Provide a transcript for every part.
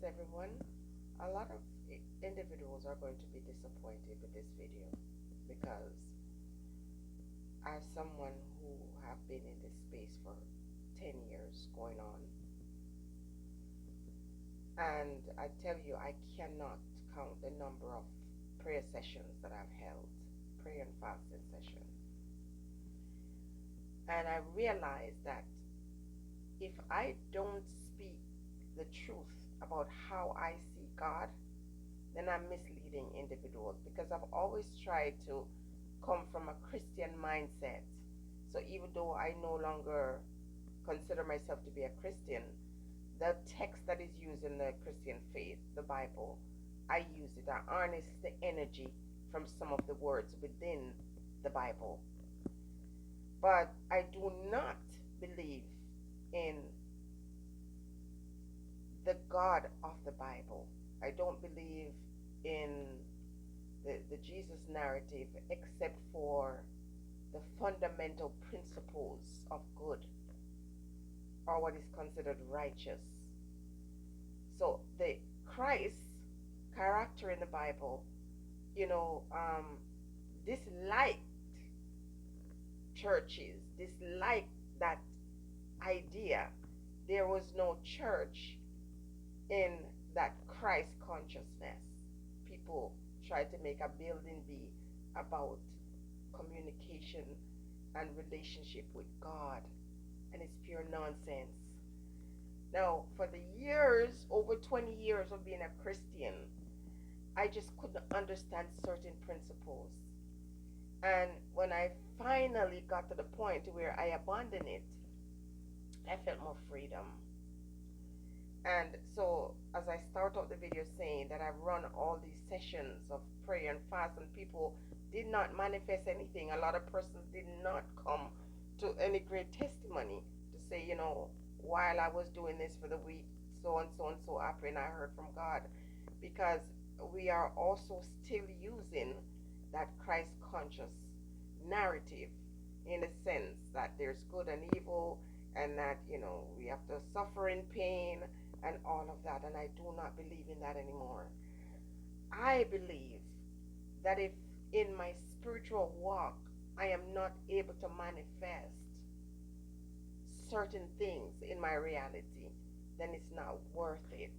everyone. A lot of individuals are going to be disappointed with this video because as someone who have been in this space for 10 years going on, and I tell you, I cannot count the number of prayer sessions that I've held, prayer and fasting sessions. And I realize that if I don't speak the truth about how I see God, then I'm misleading individuals because I've always tried to come from a Christian mindset. So even though I no longer consider myself to be a Christian, the text that is used in the Christian faith, the Bible, I use it. I harness the energy from some of the words within the Bible. But I do not believe in the God of the Bible. I don't believe in the Jesus narrative except for the fundamental principles of good or what is considered righteous. So the Christ character in the Bible, you know, disliked churches, disliked that idea. There was no church in that Christ consciousness. People try to make a building be about communication and relationship with God, and it's pure nonsense. Now, for the years, over 20 years of being a Christian, I just couldn't understand certain principles. And when I finally got to the point where I abandoned it, I felt more freedom. And so, as I start out the video saying that I've run all these sessions of prayer and fast, and people did not manifest anything, a lot of persons did not come to any great testimony to say, you know, while I was doing this for the week, so and so and so happened, I heard from God. Because we are also still using that Christ conscious narrative in a sense that there's good and evil, and that, you know, we have to suffer in pain and all of that. And I do not believe in that anymore. I believe that if in my spiritual walk I am not able to manifest certain things in my reality, then it's not worth it.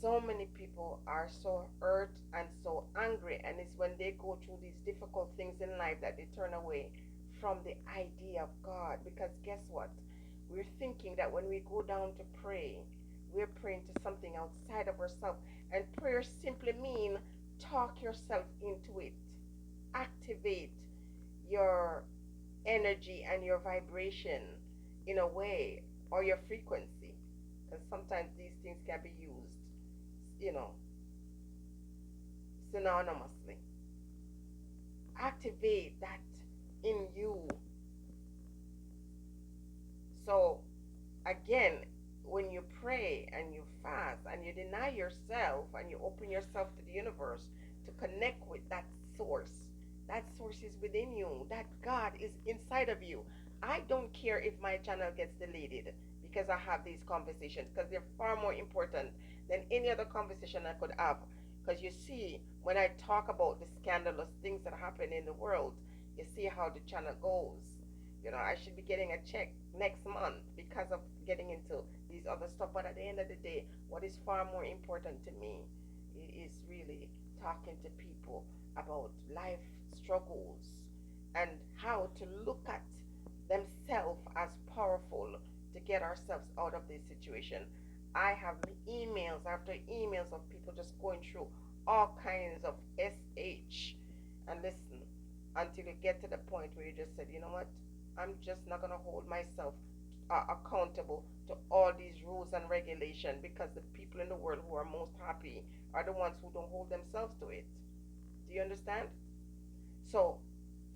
So many people are so hurt and so angry, and it's when they go through these difficult things in life that they turn away from the idea of God. Because guess what? We're thinking that when we go down to pray, we're praying to something outside of ourselves. And prayer simply means talk yourself into it. Activate your energy and your vibration in a way, or your frequency. Because sometimes these things can be used, you know, synonymously. Activate that in you. So again, when you pray and you fast and you deny yourself and you open yourself to the universe to connect with that source is within you, that God is inside of you. I don't care if my channel gets deleted because I have these conversations, because they're far more important than any other conversation I could have. Because you see, when I talk about the scandalous things that happen in the world, you see how the channel goes. You know, I should be getting a check next month because of getting into these other stuff. But at the end of the day, what is far more important to me is really talking to people about life struggles and how to look at themselves as powerful to get ourselves out of this situation. I have emails after emails of people just going through all kinds of SH. And listen, until you get to the point where you just said, you know what, I'm just not going to hold myself accountable to all these rules and regulation, because the people in the world who are most happy are the ones who don't hold themselves to it. Do you understand? So,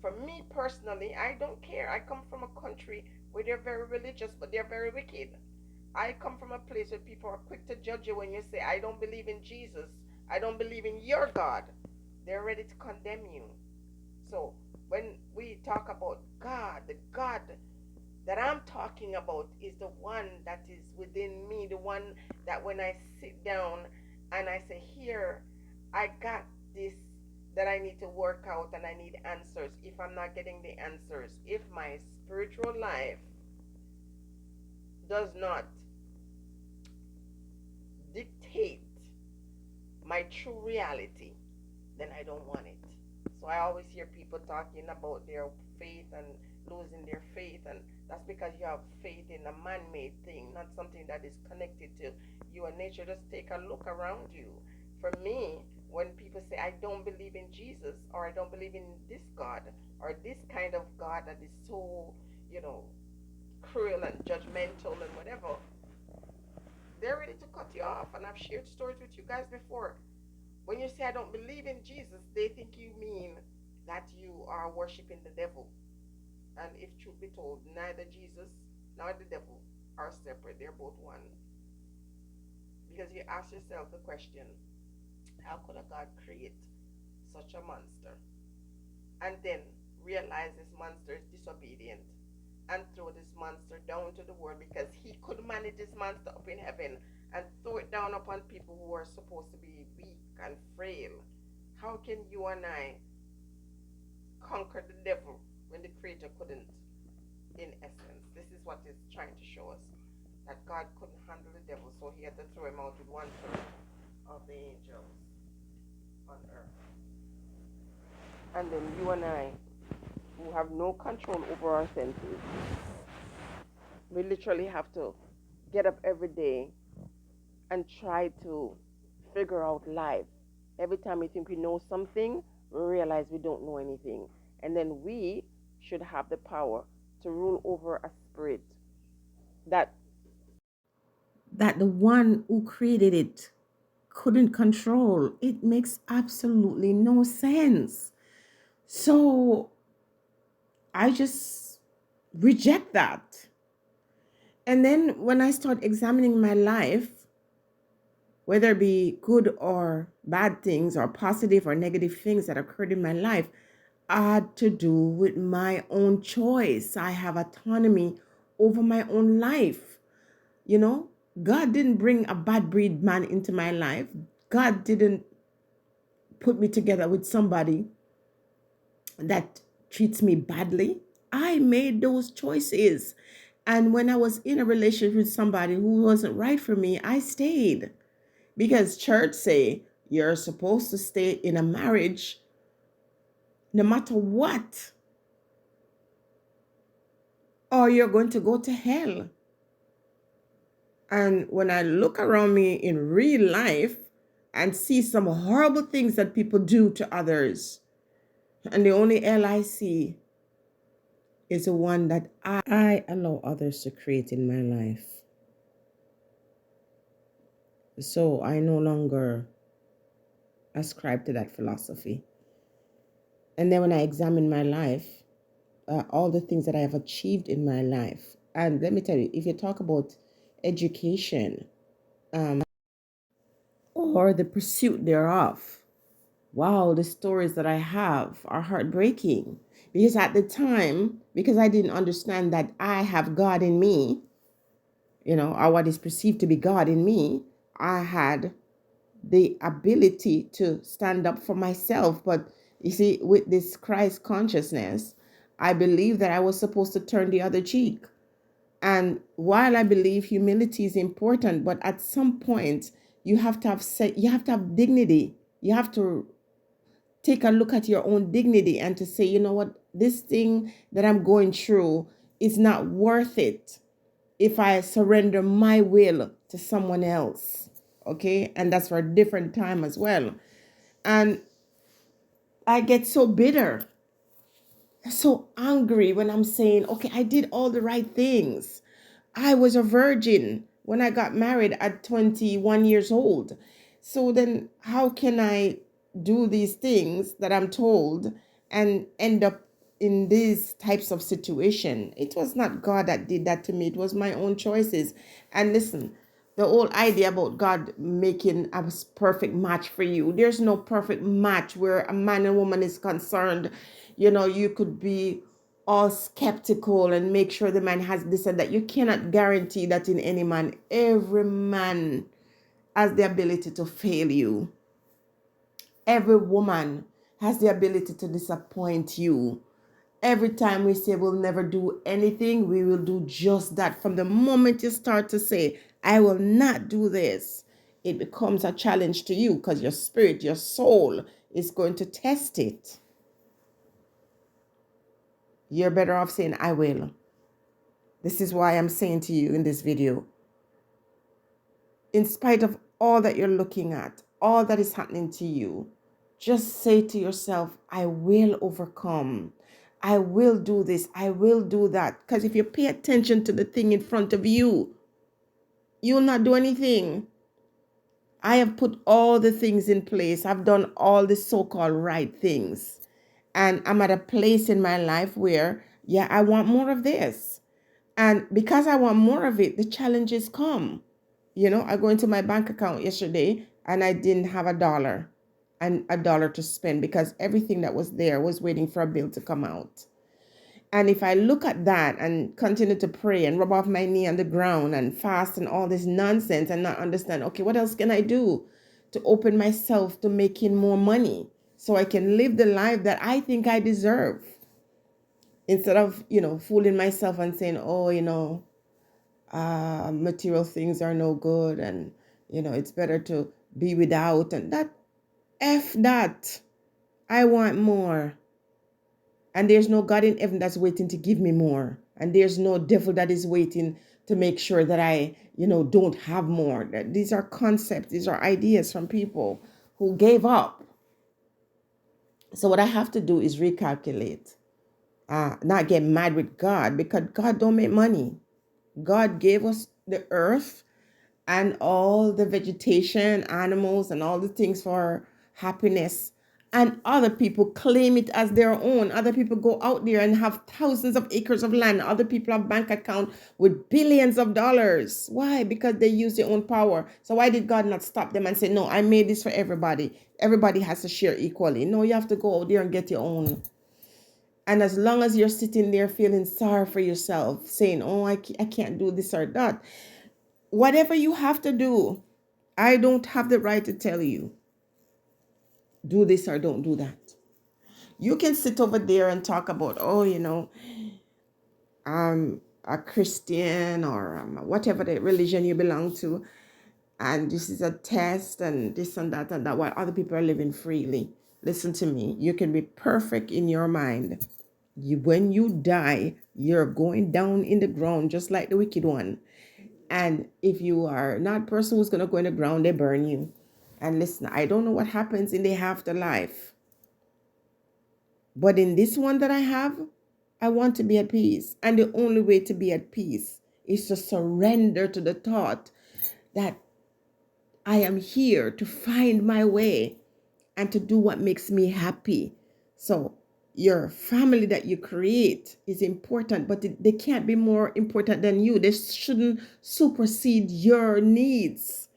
for me personally, I don't care. I come from a country where they're very religious, but they're very wicked. I come from a place where people are quick to judge you when you say, I don't believe in Jesus, I don't believe in your God. They're ready to condemn you. So, when we talk about God, the God that I'm talking about is the one that is within me, the one that when I sit down and I say, here, I got this that I need to work out and I need answers. If I'm not getting the answers, if my spiritual life does not dictate my true reality, then I don't want it. So I always hear people talking about their faith and losing their faith, and that's because you have faith in a man-made thing, not something that is connected to you and nature. Just take a look around you. For me, when people say I don't believe in Jesus, or I don't believe in this God, or this kind of God that is so, you know, cruel and judgmental and whatever, they're ready to cut you off. And I've shared stories with you guys before. When you say I don't believe in Jesus, they think you mean that you are worshiping the devil. And if truth be told, neither Jesus nor the devil are separate. They're both one. Because you ask yourself the question, how could a God create such a monster? And then realize this monster is disobedient and throw this monster down to the world, because he could manage this monster up in heaven and throw it down upon people who are supposed to be weak and frail. How can you and I conquer the devil when the creator couldn't? In essence, this is what it's trying to show us, that God couldn't handle the devil, so he had to throw him out with one third of the angels on earth. And then you and I, who have no control over our senses, we literally have to get up every day and try to figure out life. Every time we think we know something, we realize we don't know anything. And then we should have the power to rule over a spirit that the one who created it couldn't control. It makes absolutely no sense. So I just reject that. And then when I start examining my life, whether it be good or bad things, or positive or negative things that occurred in my life, had to do with my own choice. I have autonomy over my own life. You know, God didn't bring a bad breed man into my life. God didn't put me together with somebody that treats me badly. I made those choices. And when I was in a relationship with somebody who wasn't right for me, I stayed. Because church say you're supposed to stay in a marriage no matter what, or you're going to go to hell. And when I look around me in real life and see some horrible things that people do to others, and the only hell I see is the one that I allow others to create in my life. So I no longer ascribe to that philosophy. And then when I examine my life, all the things that I have achieved in my life, and let me tell you, if you talk about education, or the pursuit thereof, wow, the stories that I have are heartbreaking. Because at the time, because I didn't understand that I have God in me, or what is perceived to be God in me, I had the ability to stand up for myself. But you see, with this Christ consciousness, I believe that I was supposed to turn the other cheek. And while I believe humility is important, but at some point you have to have dignity. You have to take a look at your own dignity and to say, you know what, this thing that I'm going through is not worth it if I surrender my will to someone else. Okay. And that's for a different time as well. And I get so bitter, so angry when I'm saying, okay, I did all the right things. I was a virgin when I got married at 21 years old. So then how can I do these things that I'm told and end up in these types of situation? It was not God that did that to me. It was my own choices. And listen, the whole idea about God making a perfect match for you, there's no perfect match where a man and woman is concerned. You could be all skeptical and make sure the man has this and that. You cannot guarantee that in any man. Every man has the ability to fail you. Every woman has the ability to disappoint you. Every time we say we'll never do anything, we will do just that. From the moment you start to say, I will not do this, it becomes a challenge to you because your spirit, your soul is going to test it. You're better off saying, I will. This is why I'm saying to you in this video, in spite of all that you're looking at, all that is happening to you, just say to yourself, I will overcome. I will do this. I will do that. Because if you pay attention to the thing in front of you, you'll not do anything. I have put all the things in place. I've done all the so-called right things. And I'm at a place in my life where, yeah, I want more of this. And because I want more of it, the challenges come. I go into my bank account yesterday and I didn't have a dollar to spend because everything that was there was waiting for a bill to come out. And if I look at that and continue to pray and rub off my knee on the ground and fast and all this nonsense and not understand, okay, what else can I do to open myself to making more money so I can live the life that I think I deserve? Instead of, fooling myself and saying, oh, material things are no good and, it's better to be without and that. F that. I want more. And there's no God in heaven that's waiting to give me more. And there's no devil that is waiting to make sure that I, don't have more. These are concepts, these are ideas from people who gave up. So what I have to do is recalculate, not get mad with God because God don't make money. God gave us the earth and all the vegetation, animals, and all the things for happiness. And other people claim it as their own. Other people go out there and have thousands of acres of land. Other people have bank account with billions of dollars. Why? Because they use their own power. So why did God not stop them and say, no, I made this for everybody. Everybody has to share equally. No, you have to go out there and get your own. And as long as you're sitting there feeling sorry for yourself, saying, oh, I can't do this or that, whatever you have to do, I don't have the right to tell you, do this or don't do that. You can sit over there and talk about, oh, I'm a Christian or whatever the religion you belong to, and this is a test and this and that, while other people are living freely. Listen to me. You can be perfect in your mind. When you die, you're going down in the ground just like the wicked one. And if you are not a person who's going to go in the ground, they burn you. And listen, I don't know what happens in the afterlife. But in this one that I have, I want to be at peace. And the only way to be at peace is to surrender to the thought that I am here to find my way and to do what makes me happy. So your family that you create is important, but they can't be more important than you. They shouldn't supersede your needs.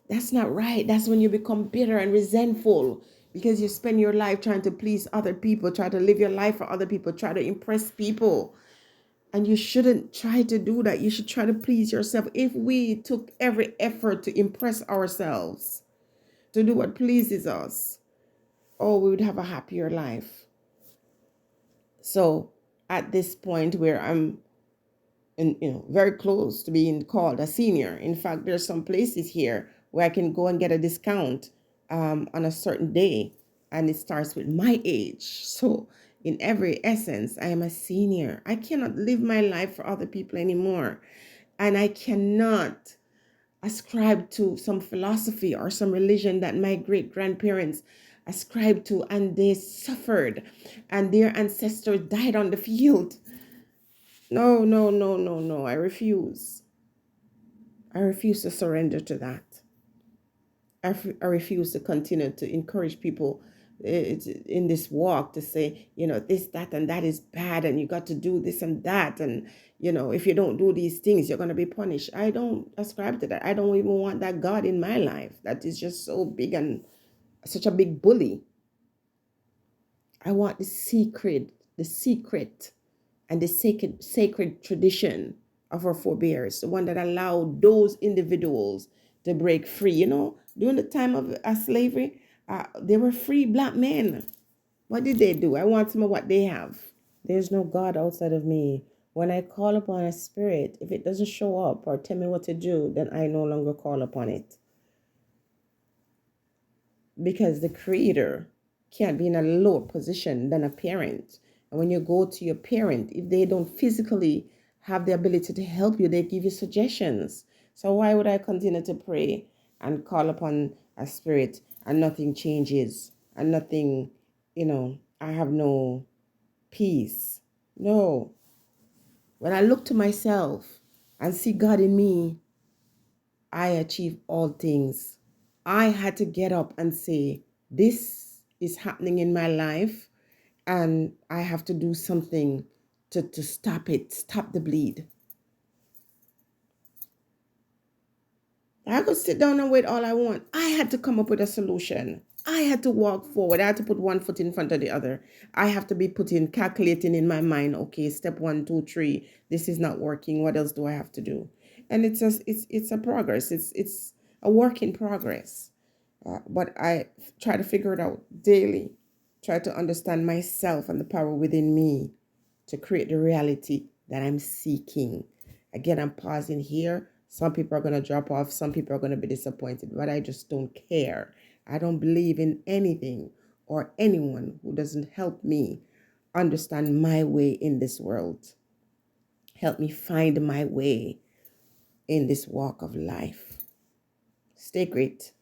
That's not right. That's when you become bitter and resentful because you spend your life trying to please other people, try to live your life for other people, try to impress people. And you shouldn't try to do that. You should try to please yourself. If we took every effort to impress ourselves, to do what pleases us, oh, we would have a happier life. So at this point where I'm very close to being called a senior. In fact, there's some places here where I can go and get a discount on a certain day, and it starts with my age. So in every essence, I am a senior. I cannot live my life for other people anymore, and I cannot ascribe to some philosophy or some religion that my great grandparents ascribed to, and they suffered, and their ancestors died on the field. No, no, no, no, no. I refuse. I refuse to surrender to that. I refuse to continue to encourage people in this walk to say, this, that, and that is bad, and you got to do this and that. And, if you don't do these things, you're going to be punished. I don't ascribe to that. I don't even want that God in my life. That is just so big and such a big bully. I want the secret and the sacred tradition of our forebears, the one that allowed those individuals to break free. During the time of slavery, they were free black men. What did they do? I want some of what they have. There's no God outside of me. When I call upon a spirit, if it doesn't show up or tell me what to do, then I no longer call upon it. Because the creator can't be in a lower position than a parent. And when you go to your parent, if they don't physically have the ability to help you, they give you suggestions. So why would I continue to pray and call upon a spirit and nothing changes and nothing, I have no peace? No. When I look to myself and see God in me, I achieve all things. I had to get up and say, this is happening in my life, and I have to do something to stop it, stop the bleed. I could sit down and wait all I want. I had to come up with a solution. I had to walk forward. I had to put one foot in front of the other. I have to be calculating in my mind, okay, step 1, 2, 3, this is not working. What else do I have to do? And it's a progress. It's a work in progress. But I try to figure it out daily. Try to understand myself and the power within me to create the reality that I'm seeking. Again, I'm pausing here. Some people are going to drop off. Some people are going to be disappointed, but I just don't care. I don't believe in anything or anyone who doesn't help me understand my way in this world. Help me find my way in this walk of life. Stay great.